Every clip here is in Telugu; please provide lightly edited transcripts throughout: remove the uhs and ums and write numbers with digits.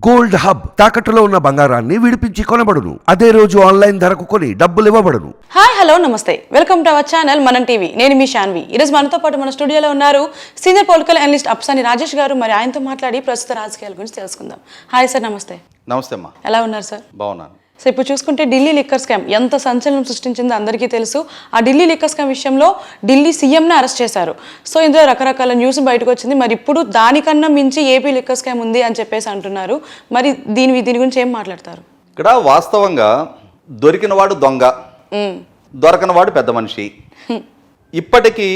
గోల్డ్ హబ్ తాకట్టులో ఉన్న బంగారాన్ని విడిపించి కొనబడును. అదే రోజు ఆన్లైన్ ధరకు కొని డబ్బులు ఇవ్వబడును. హాయ్ హలో నమస్తే, వెల్కమ్ టు అవర్ ఛానల్ మనం టీవీ. నేను మీ శాన్వి. ఈరోజు మనతో పాటు మన స్టూడియోలో ఉన్నారు సీనియర్ పొలిటికల్ అనలిస్ట్ అప్సాని రాజేష్ గారు. మరి ఆయనతో మాట్లాడి ప్రస్తుత రాజకీయాల గురించి తెలుసుకుందాం. హాయ్ సార్, నమస్తే. నమస్తే అమ్మా. ఎలా ఉన్నారు సార్? బాగున్నాను. సో ఇప్పుడు చూసుకుంటే ఢిల్లీ లిక్కర్ స్కామ్ ఎంత సంచలనం సృష్టించిందో అందరికీ తెలుసు. ఆ ఢిల్లీ లిక్కర్ స్కామ్ విషయంలో ఢిల్లీ సీఎంని అరెస్ట్ చేశారు. సో ఇందులో రకరకాల న్యూస్ బయటకు వచ్చింది. మరి ఇప్పుడు దానికన్నా మించి ఏపీ లిక్కర్ స్కామ్ ఉంది అని చెప్పేసి అంటున్నారు. మరి దీని గురించి ఏం మాట్లాడతారు? ఇక్కడ వాస్తవంగా దొరికినవాడు దొంగ, దొరకనవాడు పెద్ద మనిషి. ఇప్పటికీ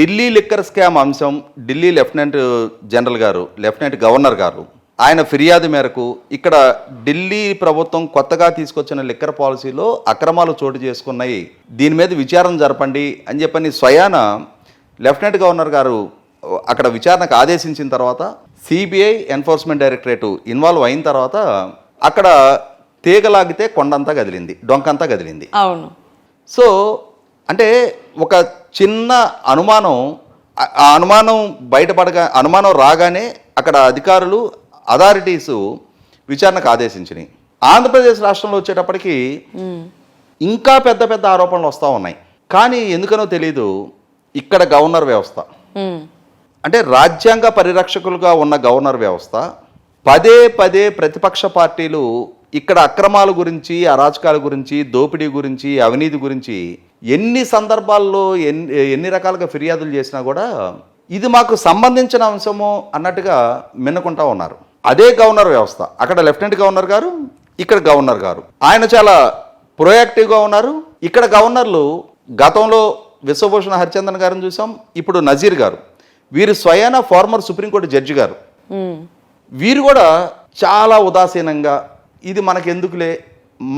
ఢిల్లీ లిక్కర్ స్కామ్ అంశం ఢిల్లీ లెఫ్టినెంట్ గవర్నర్ గారు ఆయన ఫిర్యాదు మేరకు ఇక్కడ ఢిల్లీ ప్రభుత్వం కొత్తగా తీసుకొచ్చిన లిక్కర్ పాలసీలో అక్రమాలు చోటు చేసుకున్నాయి, దీని మీద విచారణ జరపండి అని చెప్పని స్వయాన లెఫ్టినెంట్ గవర్నర్ గారు అక్కడ విచారణకు ఆదేశించిన తర్వాత సిబిఐ ఎన్ఫోర్స్మెంట్ డైరెక్టరేట్ ఇన్వాల్వ్ అయిన తర్వాత అక్కడ తీగలాగితే కొండంతా కదిలింది, డొంకంతా కదిలింది. అవును. సో అంటే ఒక చిన్న అనుమానం, ఆ అనుమానం రాగానే అక్కడ అధికారులు అథారిటీసు విచారణకు ఆదేశించినాయి. ఆంధ్రప్రదేశ్ రాష్ట్రంలో వచ్చేటప్పటికి ఇంకా పెద్ద పెద్ద ఆరోపణలు వస్తూ ఉన్నాయి. కానీ ఎందుకనో తెలీదు, ఇక్కడ గవర్నర్ వ్యవస్థ అంటే రాజ్యాంగ పరిరక్షకులుగా ఉన్న గవర్నర్ వ్యవస్థ పదే పదే ప్రతిపక్ష పార్టీలు ఇక్కడ అక్రమాల గురించి, అరాచకాల గురించి, దోపిడీ గురించి, అవినీతి గురించి ఎన్ని సందర్భాల్లో ఎన్ని రకాలుగా ఫిర్యాదులు చేసినా కూడా ఇది మాకు సంబంధించిన అంశము అన్నట్టుగా మిన్నకుంటా ఉన్నారు. అదే గవర్నర్ వ్యవస్థ, అక్కడ లెఫ్టినెంట్ గవర్నర్ గారు, ఇక్కడ గవర్నర్ గారు, ఆయన చాలా ప్రొయాక్టివ్గా ఉన్నారు. ఇక్కడ గవర్నర్లు గతంలో విశ్వభూషణ హరిచందన్ గారిని చూసాం, ఇప్పుడు నజీర్ గారు, వీరు స్వయాన ఫార్మర్ సుప్రీంకోర్టు జడ్జి గారు. వీరు కూడా చాలా ఉదాసీనంగా ఇది మనకెందుకులే,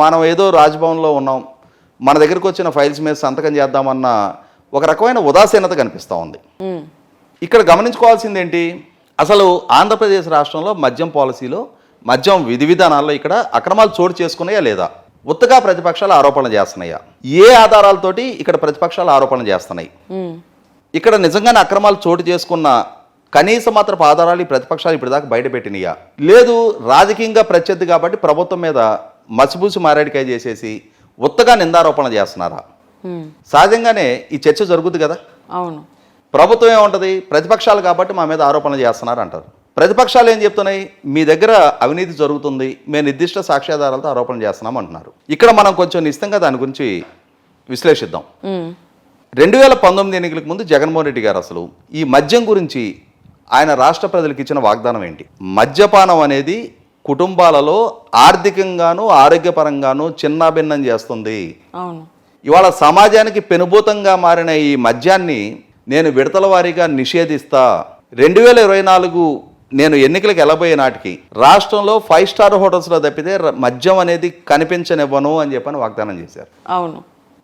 మనం ఏదో రాజ్భవన్లో ఉన్నాం, మన దగ్గరకు వచ్చిన ఫైల్స్ మీద సంతకం చేద్దామన్న ఒక రకమైన ఉదాసీనత కనిపిస్తూ ఉంది. ఇక్కడ గమనించుకోవాల్సింది ఏంటి, అసలు ఆంధ్రప్రదేశ్ రాష్ట్రంలో మద్యం పాలసీలో, మద్యం విధి విధానాల్లో ఇక్కడ అక్రమాలు చోటు చేసుకున్నాయా లేదా, ఉత్తగా ప్రతిపక్షాలు ఆరోపణలు చేస్తున్నాయా, ఏ ఆధారాలతోటి ఇక్కడ ప్రతిపక్షాలు ఆరోపణలు చేస్తున్నాయి, ఇక్కడ నిజంగానే అక్రమాలు చోటు చేసుకున్న కనీస మాత్రపు ఆధారాలు ఈ ప్రతిపక్షాలు ఇప్పటిదాకా బయటపెట్టినయా, లేదు రాజకీయంగా ప్రత్యర్థి కాబట్టి ప్రభుత్వం మీద మసిబూసి మారేడికాయ చేసేసి ఉత్తగా నిందారోపణలు చేస్తున్నారా? సహజంగానే ఈ చర్చ జరుగుతుంది కదా. అవును. ప్రభుత్వం ఏముంటుంది, ప్రతిపక్షాలు కాబట్టి మా మీద ఆరోపణలు చేస్తున్నారు అంటారు. ప్రతిపక్షాలు ఏం చెప్తున్నాయి, మీ దగ్గర అవినీతి జరుగుతుంది, మేము నిర్దిష్ట సాక్ష్యాధారాలతో ఆరోపణలు చేస్తున్నాం అంటున్నారు. ఇక్కడ మనం కొంచెం నిశ్చితంగా దాని గురించి విశ్లేషిద్దాం. 2019 ఎన్నికలకు ముందు జగన్మోహన్ రెడ్డి గారు అసలు ఈ మద్యం గురించి ఆయన రాష్ట్ర ప్రజలకు ఇచ్చిన వాగ్దానం ఏంటి? మద్యపానం అనేది కుటుంబాలలో ఆర్థికంగాను ఆరోగ్యపరంగాను చిన్నాభిన్నం చేస్తుంది. ఇవాళ సమాజానికి పెనుభూతంగా మారిన ఈ మద్యాన్ని నేను విడతల వారీగా నిషేధిస్తా, 2024 నేను ఎన్నికలకు వెళ్ళబోయే నాటికి రాష్ట్రంలో 5 స్టార్ హోటల్స్లో తప్పితే మద్యం అనేది కనిపించనివ్వను అని చెప్పని వాగ్దానం చేశారు. అవును.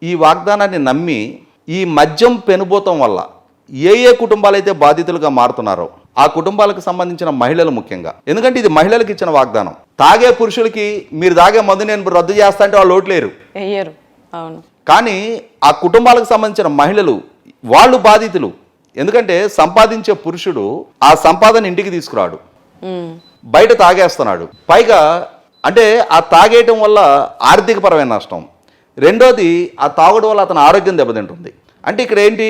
ఈ వాగ్దానాన్ని నమ్మి ఈ మద్యం పెనుభూతం వల్ల ఏ కుటుంబాలు అయితే బాధితులుగా మారుతున్నారో ఆ కుటుంబాలకు సంబంధించిన మహిళలు ముఖ్యంగా, ఎందుకంటే ఇది మహిళలకు ఇచ్చిన వాగ్దానం. తాగే పురుషులకి మీరు తాగే మందు నేను రద్దు చేస్తా అంటే వాళ్ళు ఓట్లేరు. అవును. కానీ ఆ కుటుంబాలకు సంబంధించిన మహిళలు వాళ్ళు బాధితులు. ఎందుకంటే సంపాదించే పురుషుడు ఆ సంపాదన ఇంటికి తీసుకురాడు, బయట తాగేస్తున్నాడు. పైగా అంటే ఆ తాగేయటం వల్ల ఆర్థికపరమైన నష్టం, రెండోది ఆ తాగుడు వల్ల అతని ఆరోగ్యం దెబ్బతింటుంది. అంటే ఇక్కడ ఏంటి,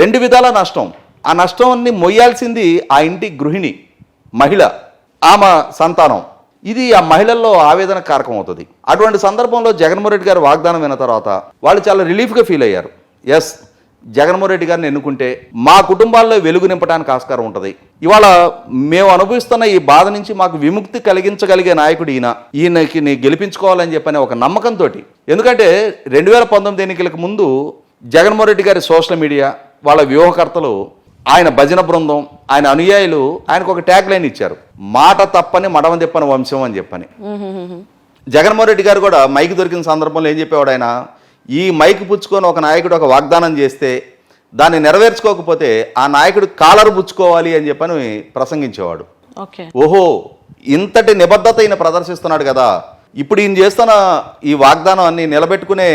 2 విధాల నష్టం. ఆ నష్టాన్ని మొయ్యాల్సింది ఆ ఇంటి గృహిణి, మహిళ, ఆమె సంతానం. ఇది ఆ మహిళల్లో ఆవేదన కారకం అవుతుంది. అటువంటి సందర్భంలో జగన్మోహన్ రెడ్డి గారు వాగ్దానం విన్న తర్వాత వాళ్ళు చాలా రిలీఫ్గా ఫీల్ అయ్యారు. ఎస్, జగన్మోహన్ రెడ్డి గారిని ఎన్నుకుంటే మా కుటుంబాల్లో వెలుగు నింపడానికి ఆస్కారం ఉంటుంది. ఇవాళ మేము అనుభవిస్తున్న ఈ బాధ నుంచి మాకు విముక్తి కలిగించగలిగే నాయకుడు ఈయనకి గెలిపించుకోవాలని చెప్పని ఒక నమ్మకంతో, ఎందుకంటే 2019 ఎన్నికలకు ముందు జగన్మోహన్ రెడ్డి గారి సోషల్ మీడియా, వాళ్ళ వ్యూహకర్తలు, ఆయన భజన బృందం, ఆయన అనుయాయులు ఆయనకు ఒక ట్యాగ్ లైన్ ఇచ్చారు, మాట తప్పని మడమ తిప్పని వంశం అని చెప్పని. జగన్మోహన్ రెడ్డి గారు కూడా మైక్ దొరికిన సందర్భంలో ఏం చెప్పేవాడు, ఆయన ఈ మైక్ పుచ్చుకొని ఒక నాయకుడు ఒక వాగ్దానం చేస్తే దాన్ని నెరవేర్చుకోకపోతే ఆ నాయకుడు కాలరు పుచ్చుకోవాలి అని చెప్పని ప్రసంగించేవాడు. ఓహో, ఇంతటి నిబద్ధత ఈయన ప్రదర్శిస్తున్నాడు కదా, ఇప్పుడు ఈయన చేస్తున్న ఈ వాగ్దానం అన్ని నిలబెట్టుకునే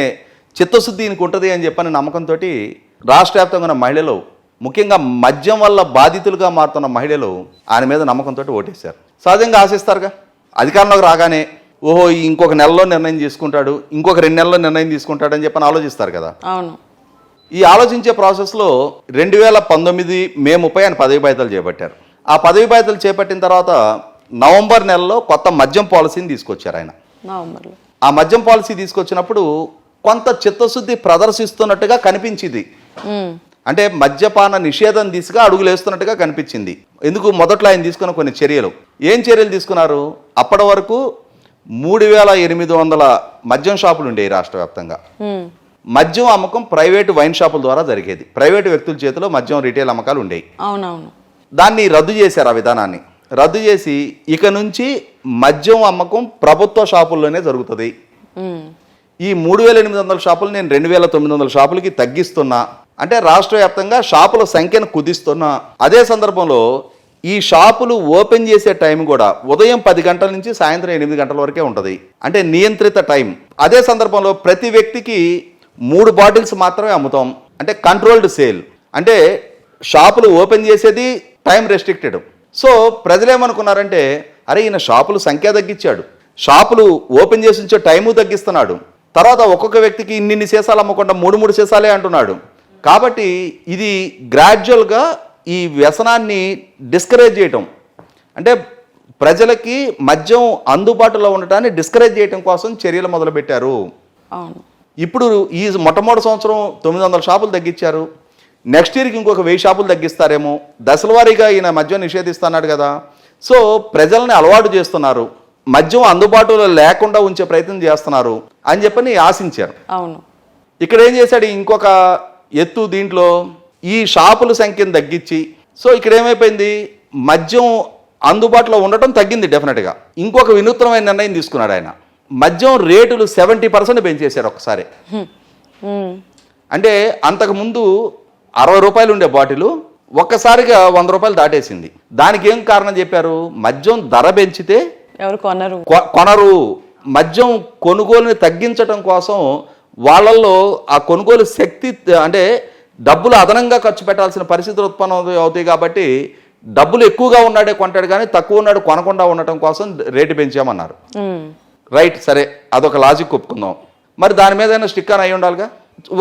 చిత్తశుద్ధి ఈయనకు ఉంటుంది అని చెప్పని నమ్మకంతో రాష్ట్ర వ్యాప్తంగా ఉన్న మహిళలు, ముఖ్యంగా మద్యం వల్ల బాధితులుగా మారుతున్న మహిళలు ఆయన మీద నమ్మకంతో ఓటేశారు. సహజంగా ఆశిస్తారుగా, అధికారంలోకి రాగానే ఓహో ఇంకొక నెలలో నిర్ణయం తీసుకుంటాడు, ఇంకొక 2 నెలల్లో నిర్ణయం తీసుకుంటాడు అని చెప్పని ఆలోచిస్తారు కదా. అవును. ఈ ఆలోచించే ప్రాసెస్లో 2019 మే 30 ఆయన పదవి బాధ్యతలు చేపట్టారు. ఆ పదవి బాధ్యతలు చేపట్టిన తర్వాత నవంబర్ నెలలో కొత్త మద్యం పాలసీని తీసుకొచ్చారు ఆయన. నవంబర్లో ఆ మద్యం పాలసీ తీసుకొచ్చినప్పుడు కొంత చిత్తశుద్ధి ప్రదర్శిస్తున్నట్టుగా కనిపించింది. అంటే మద్యపాన నిషేధం దిశగా అడుగులు వేస్తున్నట్టుగా కనిపించింది. ఎందుకు మొదట్లో ఆయన తీసుకున్న కొన్ని చర్యలు, ఏం చర్యలు తీసుకున్నారు? అప్పటి వరకు 3800 మద్యం షాపులు ఉండేవి రాష్ట్ర వ్యాప్తంగా. మద్యం అమ్మకం ప్రైవేటు వైన్ షాపుల ద్వారా జరిగేది. ప్రైవేటు వ్యక్తుల చేతిలో మద్యం రీటైల్ అమ్మకాలు ఉండేవి. అవునవును. దాన్ని రద్దు చేశారు. ఆ విధానాన్ని రద్దు చేసి ఇక నుంచి మద్యం అమ్మకం ప్రభుత్వ షాపుల్లోనే జరుగుతుంది. ఈ 3800 షాపులు నేను 2900 షాపులకి తగ్గిస్తున్నా, అంటే రాష్ట్ర వ్యాప్తంగా షాపుల సంఖ్యను కుదిస్తున్నా. అదే సందర్భంలో ఈ షాపులు ఓపెన్ చేసే టైం కూడా ఉదయం 10 గంటల నుంచి సాయంత్రం 8 గంటల వరకే ఉంటుంది, అంటే నియంత్రిత టైం. అదే సందర్భంలో ప్రతి వ్యక్తికి 3 బాటిల్స్ మాత్రమే అమ్ముతాం, అంటే కంట్రోల్డ్ సేల్. అంటే షాపులు ఓపెన్ చేసేది టైం రెస్ట్రిక్టెడ్. సో ప్రజలు ఏమనుకున్నారంటే, అరే ఈయన షాపులు సంఖ్య తగ్గించాడు, షాపులు ఓపెన్ చేసి ఉంచే టైము తగ్గిస్తున్నాడు, తర్వాత ఒక్కొక్క వ్యక్తికి ఇన్ని సీసాలు అమ్మకుండా 3 సీసాలే అంటున్నాడు. కాబట్టి ఇది గ్రాడ్యువల్గా ఈ వ్యసనాన్ని డిస్కరేజ్ చేయటం, అంటే ప్రజలకి మద్యం అందుబాటులో ఉండటాన్ని డిస్కరేజ్ చేయటం కోసం చర్యలు మొదలుపెట్టారు. అవును. ఇప్పుడు ఈ మొట్టమొదటి సంవత్సరం 900 షాపులు తగ్గించారు. నెక్స్ట్ ఇయర్కి ఇంకొక 1000 షాపులు తగ్గిస్తారేమో. దశల వారీగా ఈయన మద్యం నిషేధిస్తున్నాడు కదా. సో ప్రజల్ని అలవాటు చేస్తున్నారు, మద్యం అందుబాటులో లేకుండా ఉంచే ప్రయత్నం చేస్తున్నారు అని చెప్పని ఆశించారు. అవును. ఇక్కడ ఏం చేశాడు ఇంకొక ఎత్తు, దీంట్లో ఈ షాపుల సంఖ్యను తగ్గించి, సో ఇక్కడ ఏమైపోయింది, మద్యం అందుబాటులో ఉండటం తగ్గింది డెఫినెట్గా. ఇంకొక వినూత్నమైన నిర్ణయం తీసుకున్నాడు ఆయన. మద్యం రేటులు 70% పెంచేశారు ఒక్కసారి. అంటే అంతకుముందు 60 రూపాయలు ఉండే బాటిల్ ఒక్కసారిగా 100 రూపాయలు దాటేసింది. దానికి ఏం కారణం చెప్పారు? మద్యం ధర పెంచితే ఎవరు కొనరు. మద్యం కొనుగోలుని తగ్గించడం కోసం వాళ్ళల్లో ఆ కొనుగోలు శక్తి, అంటే డబ్బులు అదనంగా ఖర్చు పెట్టాల్సిన పరిస్థితులు ఉత్పన్నం అవుతాయి. కాబట్టి డబ్బులు ఎక్కువగా ఉన్నాడే కొంటాడు, కానీ తక్కువ ఉన్నాడు కొనకుండా ఉండటం కోసం రేటు పెంచామన్నారు. రైట్, సరే, అదొక లాజిక్ ఒప్పుకుందాం. మరి దాని మీద అయినా స్టిక్కర్ అయి ఉండాలిగా.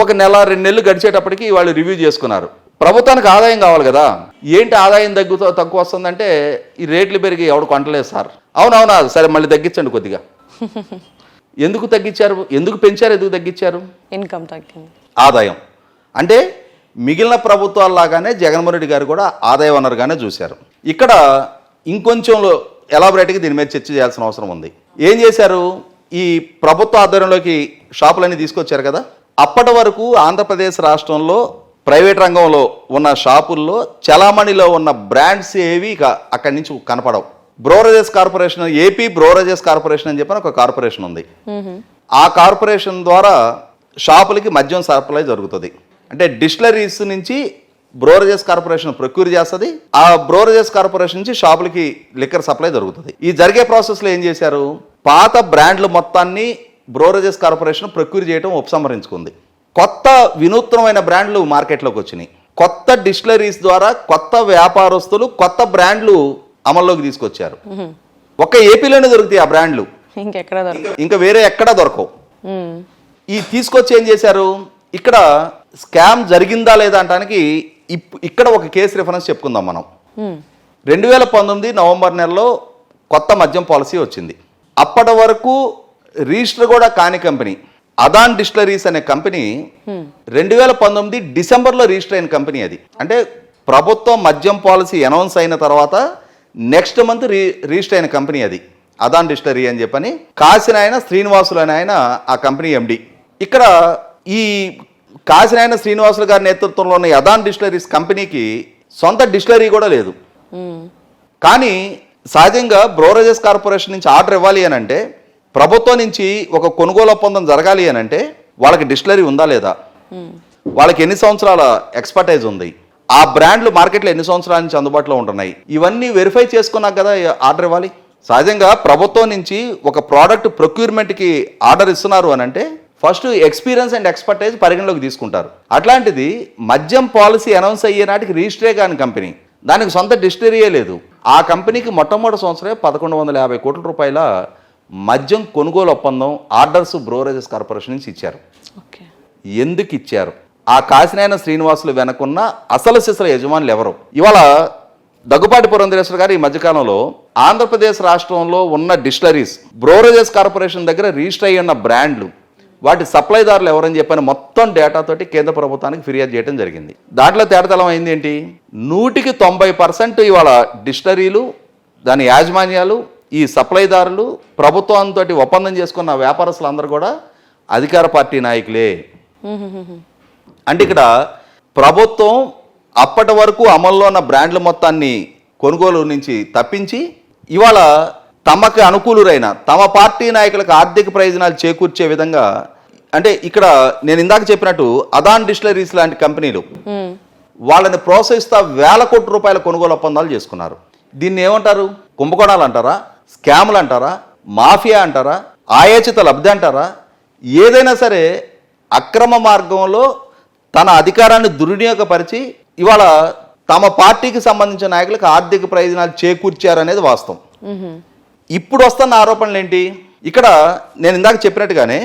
1 నెల 2 నెలలు గడిచేటప్పటికి వాళ్ళు రివ్యూ చేసుకున్నారు. ప్రభుత్వానికి ఆదాయం కావాలి కదా. ఏంటి ఆదాయం తక్కువ వస్తుందంటే, ఈ రేట్లు పెరిగి ఎవడు కొంటలేదు సార్. అవునవునా, సరే మళ్ళీ తగ్గించండి కొద్దిగా. ఎందుకు తగ్గించారు, ఎందుకు పెంచారు, ఎందుకు తగ్గించారు? ఇన్కమ్ తగ్గింది, ఆదాయం. అంటే మిగిలిన ప్రభుత్వాల్లాగానే జగన్మోహన్ రెడ్డి గారు కూడా ఆదాయ వనరుగానే చూశారు. ఇక్కడ ఇంకొంచెంలో ఎలాబొరేట్గా దీని మీద చర్చ చేయాల్సిన అవసరం ఉంది. ఏం చేశారు? ఈ ప్రభుత్వ ఆధ్వర్యంలోకి షాపులన్నీ తీసుకొచ్చారు కదా. అప్పటి వరకు ఆంధ్రప్రదేశ్ రాష్ట్రంలో ప్రైవేట్ రంగంలో ఉన్న షాపుల్లో చలామణిలో ఉన్న బ్రాండ్స్ ఏవి అక్కడి నుంచి కనపడవు. బ్రోరేజెస్ కార్పొరేషన్, ఏపీ బ్రోరేజెస్ కార్పొరేషన్ అని చెప్పిన ఒక కార్పొరేషన్ ఉంది. ఆ కార్పొరేషన్ ద్వారా షాపులకి మద్యం సప్లై జరుగుతుంది. అంటే డిస్టిలరీస్ నుంచి బ్రోరేజెస్ కార్పొరేషన్ ప్రొక్యూర్ చేస్తుంది, ఆ బ్రోరేజెస్ కార్పొరేషన్ నుంచి షాపులకి లిక్కర్ సప్లై జరుగుతుంది. ఈ జరిగే ప్రాసెస్లో ఏం చేశారు? పాత బ్రాండ్లు మొత్తాన్ని బ్రోరేజెస్ కార్పొరేషన్ ప్రొక్యూర్ చేయడం ఉపసంహరించుకుంది. కొత్త వినూత్నమైన బ్రాండ్లు మార్కెట్లోకి వచ్చినాయి. కొత్త డిస్టిలరీస్ ద్వారా కొత్త వ్యాపారస్తులు కొత్త బ్రాండ్లు అమల్లోకి తీసుకొచ్చారు. ఒక్క ఏపీలోనే దొరుకుతాయి ఆ బ్రాండ్లు, ఇంకా వేరే ఎక్కడా దొరకవు. ఈ తీసుకొచ్చి ఏం చేశారు? ఇక్కడ స్కామ్ జరిగిందా లేదా అంటానికి ఇక్కడ ఒక కేసు రిఫరెన్స్ చెప్పుకుందాం మనం. 2019 నవంబర్ నెలలో కొత్త మద్యం పాలసీ వచ్చింది. అప్పటి వరకు రిజిస్టర్ కూడా కాని కంపెనీ అదాన్ డిస్టిలరీస్ అనే కంపెనీ 2019 డిసెంబర్లో రిజిస్టర్ అయిన కంపెనీ అది. అంటే ప్రభుత్వం మద్యం పాలసీ అనౌన్స్ అయిన తర్వాత నెక్స్ట్ మంత్ రిజిస్టర్ అయిన కంపెనీ అది, అదాన్ డిస్టిలరీ అని చెప్పని. కాశీనాయన శ్రీనివాసులు అని ఆయన ఆ కంపెనీ ఎండి. ఇక్కడ ఈ కాశీనాయన శ్రీనివాసులు గారి నేతృత్వంలో ఉన్న అదాన్ డిస్టిలరీస్ కంపెనీకి సొంత డిస్టిలరీ కూడా లేదు. కానీ సహజంగా బ్రోరేజెస్ కార్పొరేషన్ నుంచి ఆర్డర్ ఇవ్వాలి అని అంటే, ప్రభుత్వం నుంచి ఒక కొనుగోలు ఒప్పందం జరగాలి అని అంటే వాళ్ళకి డిస్టిలరీ ఉందా లేదా, వాళ్ళకి ఎన్ని సంవత్సరాల ఎక్స్పర్టైజ్ ఉంది, ఆ బ్రాండ్లు మార్కెట్లో ఎన్ని సంవత్సరాల నుంచి అందుబాటులో ఉంటున్నాయి, ఇవన్నీ వెరిఫై చేసుకున్నాక కదా ఆర్డర్ ఇవ్వాలి. సహజంగా ప్రభుత్వం నుంచి ఒక ప్రోడక్ట్ ప్రొక్యూర్మెంట్కి ఆర్డర్ ఇస్తున్నారు అని అంటే ఫస్ట్ ఎక్స్పీరియన్స్ అండ్ ఎక్స్పర్టైజ్ పరిగణలోకి తీసుకుంటారు. అట్లాంటిది మద్యం పాలసీ అనౌన్స్ అయ్యే నాటికి రిజిస్టరే కాని కంపెనీ, దానికి సొంత డిస్టిలరీయే లేదు. ఆ కంపెనీకి మొట్టమొదటి సంవత్సరమే 1150 కోట్ల రూపాయల మద్యం కొనుగోలు ఒప్పందం ఆర్డర్స్ బ్రోవరేజెస్ కార్పొరేషన్ నుంచి ఇచ్చారు. ఓకే. ఎందుకు ఇచ్చారు? ఆ కాశీనాయన శ్రీనివాసులు వెనకున్న అసలు సిసల యజమానులు ఎవరు? ఇవాళ దగ్గుపాటి పురంధరేశ్వర గారు ఈ మధ్యకాలంలో ఆంధ్రప్రదేశ్ రాష్ట్రంలో ఉన్న డిస్టిలరీస్ బ్రోవరేజెస్ కార్పొరేషన్ దగ్గర రిజిస్టర్ అయ్యి ఉన్న బ్రాండ్లు వాటి సప్లైదారులు ఎవరని చెప్పని మొత్తం డేటాతోటి కేంద్ర ప్రభుత్వానికి ఫిర్యాదు చేయడం జరిగింది. దాంట్లో తేటతలం అయింది ఏంటి? 100% ఇవాళ డిస్టిలరీలు దాని యాజమాన్యాలు ఈ సప్లైదారులు ప్రభుత్వంతో ఒప్పందం చేసుకున్న వ్యాపారస్తులు అందరూ కూడా అధికార పార్టీ నాయకులే. అంటే ఇక్కడ ప్రభుత్వం అప్పటి వరకు అమల్లో ఉన్న బ్రాండ్ల మొత్తాన్ని కొనుగోలు నుంచి తప్పించి ఇవాళ తమకు అనుకూలురైన తమ పార్టీ నాయకులకు ఆర్థిక ప్రయోజనాలు చేకూర్చే విధంగా, అంటే ఇక్కడ నేను ఇందాక చెప్పినట్టు అదాన్ డిస్టిలరీస్ లాంటి కంపెనీలు వాళ్ళని ప్రోత్సహిస్తా వేల కోట్ల రూపాయల కొనుగోలు ఒప్పందాలు చేసుకున్నారు. దీన్ని ఏమంటారు? కుంభకోణాలు అంటారా? స్కాములు అంటారా? మాఫియా అంటారా? ఆయోచిత లబ్ధి అంటారా? ఏదైనా సరే అక్రమ మార్గంలో తన అధికారాన్ని దుర్వినియోగపరిచి ఇవాళ తమ పార్టీకి సంబంధించిన నాయకులకు ఆర్థిక ప్రయోజనాలు చేకూర్చారనేది వాస్తవం. ఇప్పుడు వస్తున్న ఆరోపణలు ఏంటి? ఇక్కడ నేను ఇందాక చెప్పినట్టుగానే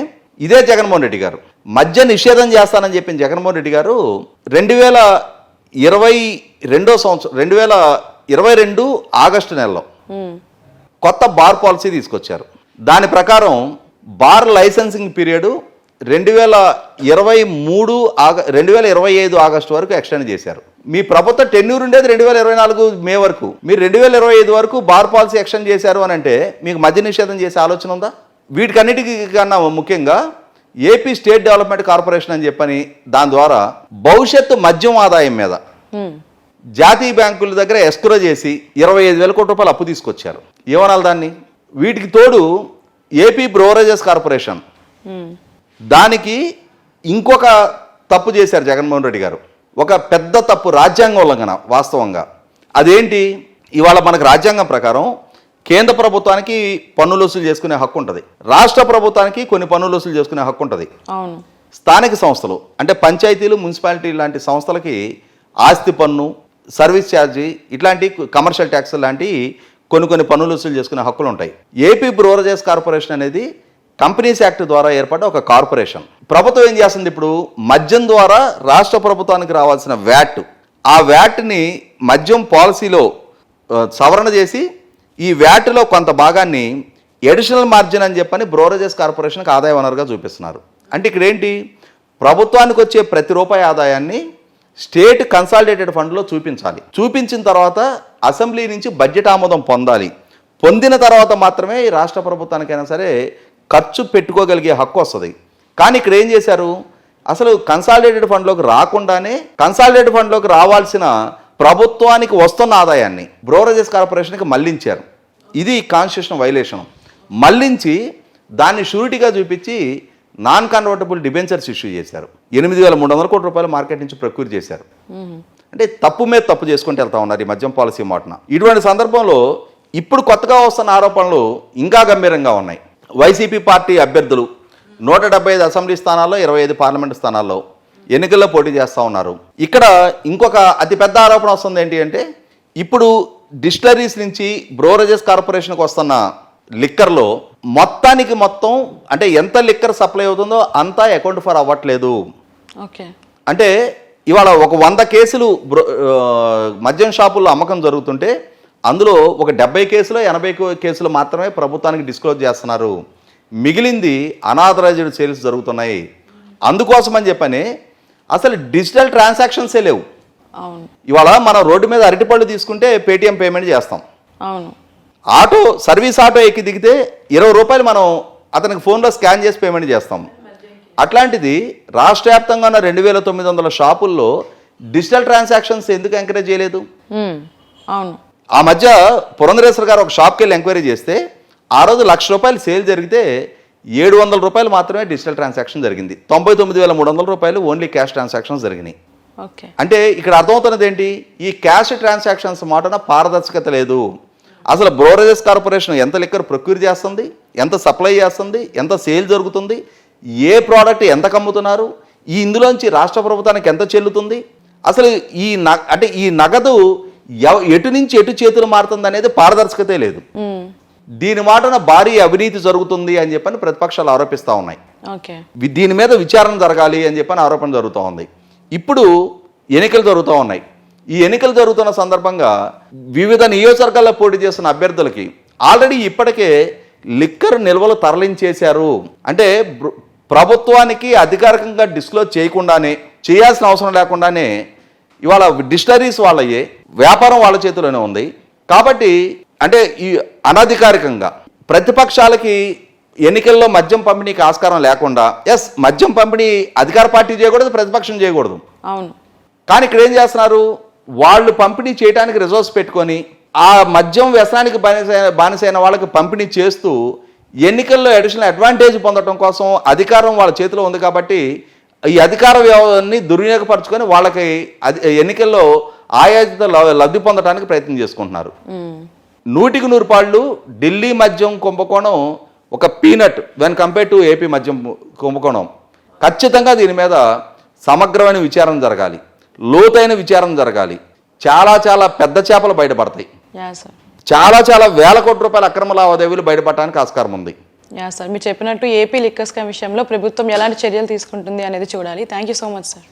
ఇదే జగన్మోహన్ రెడ్డి గారు మద్య నిషేధం చేస్తానని చెప్పిన జగన్మోహన్ రెడ్డి గారు 2022 ఆగస్టు నెలలో కొత్త బార్ పాలసీ తీసుకొచ్చారు. దాని ప్రకారం బార్ లైసెన్సింగ్ పీరియడ్ 2025 ఆగస్టు వరకు ఎక్స్టెండ్ చేశారు. మీ ప్రభుత్వ టెన్యూర్ ఉండేది 2024 మే వరకు. మీరు 2025 వరకు బార్ పాలసీ ఎక్స్టెండ్ చేశారు అని అంటే మీకు మద్య నిషేధం చేసే ఆలోచన ఉందా? వీటికన్నిటికీ కన్నా ముఖ్యంగా ఏపీ స్టేట్ డెవలప్మెంట్ కార్పొరేషన్ అని చెప్పని దాని ద్వారా భవిష్యత్తు మద్యం ఆదాయం మీద జాతీయ బ్యాంకుల దగ్గర ఎస్క్రో చేసి 25,000 కోట్ల రూపాయలు అప్పు తీసుకొచ్చారు. ఏమనాలి దాన్ని? వీటికి తోడు ఏపీ బ్రోవరేజెస్ కార్పొరేషన్ దానికి ఇంకొక తప్పు చేశారు జగన్మోహన్ రెడ్డి గారు. ఒక పెద్ద తప్పు, రాజ్యాంగ ఉల్లంఘన వాస్తవంగా. అదేంటి? ఇవాళ మనకు రాజ్యాంగం ప్రకారం కేంద్ర ప్రభుత్వానికి పన్నులు వసూలు చేసుకునే హక్కు ఉంటుంది, రాష్ట్ర ప్రభుత్వానికి కొన్ని పన్నులు వసూలు చేసుకునే హక్కు ఉంటుంది. స్థానిక సంస్థలు అంటే పంచాయతీలు, మున్సిపాలిటీ లాంటి సంస్థలకి ఆస్తి పన్ను, సర్వీస్ ఛార్జీ ఇట్లాంటి కమర్షియల్ ట్యాక్స్ లాంటి కొన్ని పన్నులు వసూలు చేసుకునే హక్కులు ఉంటాయి. ఏపీ బ్రోవరేజెస్ కార్పొరేషన్ అనేది కంపెనీస్ యాక్ట్ ద్వారా ఏర్పడ్డ ఒక కార్పొరేషన్. ప్రభుత్వం ఏం చేస్తుంది? ఇప్పుడు మద్యం ద్వారా రాష్ట్ర ప్రభుత్వానికి రావాల్సిన వ్యాట్, ఆ వ్యాట్ని మద్యం పాలసీలో సవరణ చేసి ఈ వ్యాట్లో కొంత భాగాన్ని ఎడిషనల్ మార్జిన్ అని చెప్పని బ్రోవరేజెస్ కార్పొరేషన్కి ఆదాయ వనరుగా చూపిస్తున్నారు. అంటే ఇక్కడ ఏంటి? ప్రభుత్వానికి వచ్చే ప్రతి రూపాయి ఆదాయాన్ని స్టేట్ కన్సాలిడేటెడ్ ఫండ్లో చూపించాలి. చూపించిన తర్వాత అసెంబ్లీ నుంచి బడ్జెట్ ఆమోదం పొందాలి. పొందిన తర్వాత మాత్రమే ఈ రాష్ట్ర ప్రభుత్వానికైనా సరే ఖర్చు పెట్టుకోగలిగే హక్కు వస్తుంది. కానీ ఇక్కడ ఏం చేశారు? అసలు కన్సాలిడేటెడ్ ఫండ్లోకి రాకుండానే కన్సాలిడేటెడ్ ఫండ్లోకి రావాల్సిన ప్రభుత్వానికి వస్తున్న ఆదాయాన్ని బ్రోవరేజెస్ కార్పొరేషన్కి మళ్లించారు. ఇది కాన్స్టిట్యూషన్ వైలేషన్. మళ్లించి దాన్ని షూరిటీగా చూపించి నాన్ కన్వర్టబుల్ డిబెంచర్స్ ఇష్యూ చేశారు. 8,300 కోట్ల రూపాయలు మార్కెట్ నుంచి ప్రొక్యూర్ చేశారు. అంటే తప్పు మీద తప్పు చేసుకుంటూ వెళ్తా ఉన్నారు ఈ మద్యం పాలసీ మాటన. ఇటువంటి సందర్భంలో ఇప్పుడు కొత్తగా వస్తున్న ఆరోపణలు ఇంకా గంభీరంగా ఉన్నాయి. వైసీపీ పార్టీ అభ్యర్థులు 175 అసెంబ్లీ స్థానాల్లో 25 పార్లమెంటు స్థానాల్లో ఎన్నికల్లో పోటీ చేస్తూ ఉన్నారు. ఇక్కడ ఇంకొక అతిపెద్ద ఆరోపణ వస్తుంది ఏంటి అంటే, ఇప్పుడు డిస్టిలరీస్ నుంచి బ్రోవరేజెస్ కార్పొరేషన్కి వస్తున్న లిక్కర్లో మొత్తానికి మొత్తం అంటే ఎంత లిక్కర్ సప్లై అవుతుందో అంతా అకౌంట్ ఫర్ అవ్వట్లేదు. ఓకే. అంటే ఇవాళ ఒక 100 కేసులు మద్యం షాపుల్లో అమ్మకం జరుగుతుంటే అందులో ఒక 70 కేసులు 80 కేసులు మాత్రమే ప్రభుత్వానికి డిస్క్లోజ్ చేస్తున్నారు. మిగిలింది అనాథరైజ్డ్ సేల్స్ జరుగుతున్నాయి. అందుకోసమని చెప్పని అసలు డిజిటల్ ట్రాన్సాక్షన్సే లేవు. ఇవాళ మనం రోడ్డు మీద అరటిపళ్ళు తీసుకుంటే పేటిఎం పేమెంట్ చేస్తాం. ఆటో సర్వీస్ ఆటో ఎక్కి దిగితే 20 రూపాయలు మనం అతనికి ఫోన్లో స్కాన్ చేసి పేమెంట్ చేస్తాం. అట్లాంటిది రాష్ట్ర వ్యాప్తంగా ఉన్న 2,900 షాపుల్లో డిజిటల్ ట్రాన్సాక్షన్స్ ఎందుకు ఎంకరేజ్ చేయలేదు? అవును. ఆ మధ్య పురంధరేశ్వర గారు ఒక షాప్కి వెళ్ళి ఎంక్వైరీ చేస్తే ఆ రోజు 1,00,000 రూపాయలు సేల్ జరిగితే 700 రూపాయలు మాత్రమే డిజిటల్ ట్రాన్సాక్షన్ జరిగింది. 99,300 రూపాయలు ఓన్లీ క్యాష్ ట్రాన్సాక్షన్స్ జరిగినాయి. అంటే ఇక్కడ అర్థమవుతున్నది ఏంటి? ఈ క్యాష్ ట్రాన్సాక్షన్స్ మాటన పారదర్శకత లేదు. అసలు బ్రోవరేజెస్ కార్పొరేషన్ ఎంత లిక్కర్ ప్రొక్యూర్ చేస్తుంది, ఎంత సప్లై చేస్తుంది, ఎంత సేల్ జరుగుతుంది, ఏ ప్రోడక్ట్ ఎంత కమ్ముతున్నారు, ఇందులోంచి రాష్ట్ర ప్రభుత్వానికి ఎంత చెల్లుతుంది, అసలు ఈ నగదు ఎటు నుంచి ఎటు చేతులు మారుతుంది అనేది పారదర్శకతే లేదు. దీని మాటన భారీ అవినీతి జరుగుతుంది అని చెప్పని ప్రతిపక్షాలు ఆరోపిస్తూ ఉన్నాయి. ఓకే, దీని మీద విచారణ జరగాలి అని చెప్పని ఆరోపణ జరుగుతూ ఉంది. ఇప్పుడు ఎన్నికలు జరుగుతూ ఉన్నాయి. ఈ ఎన్నికలు జరుగుతున్న సందర్భంగా వివిధ నియోజకవర్గాల్లో పోటీ చేస్తున్న అభ్యర్థులకి ఆల్రెడీ ఇప్పటికే లిక్కర్ నిల్వలు తరలించేశారు. అంటే ప్రభుత్వానికి అధికారికంగా డిస్క్లోజ్ చేయకుండానే, చేయాల్సిన అవసరం లేకుండానే ఇవాళ డిస్టరీస్ వాళ్ళయ్యే వ్యాపారం వాళ్ళ చేతిలోనే ఉంది. కాబట్టి అంటే ఈ అనధికారికంగా ప్రతిపక్షాలకి ఎన్నికల్లో మద్యం పంపిణీకి ఆస్కారం లేకుండా, ఎస్ మద్యం పంపిణీ అధికార పార్టీ చేయకూడదు, ప్రతిపక్షం చేయకూడదు. అవును. కానీ ఇక్కడ ఏం చేస్తున్నారు, వాళ్ళు పంపిణీ చేయడానికి రిజర్వ్స్ పెట్టుకొని ఆ మద్యం వ్యసనానికి బానిసైన వాళ్ళకి పంపిణీ చేస్తూ ఎన్నికల్లో అడిషనల్ అడ్వాంటేజ్ పొందడం కోసం అధికారం వాళ్ళ చేతిలో ఉంది. కాబట్టి ఈ అధికార వ్యవధిని దుర్వినియోగపరచుకొని వాళ్ళకి ఎన్నికల్లో ఆయాజిత లబ్ధి పొందడానికి ప్రయత్నం చేసుకుంటున్నారు. 100% ఢిల్లీ మద్యం కుంభకోణం ఒక peanut when compare to AP మద్యం కుంభకోణం. ఖచ్చితంగా దీని మీద సమగ్రమైన విచారణ జరగాలి, లోతైన విచారణ జరగాలి. చాలా చాలా పెద్ద చేపలు బయటపడతాయి. చాలా చాలా వేల కోట్ల రూపాయల అక్రమ లావాదేవీలు బయటపడడానికి ఆస్కారం ఉంది. సార్, మీరు చెప్పినట్టు ఏపీ లిక్కర్ స్కామ్ విషయంలో ప్రభుత్వం ఎలాంటి చర్యలు తీసుకుంటుంది అనేది చూడాలి. Thank you so much sir.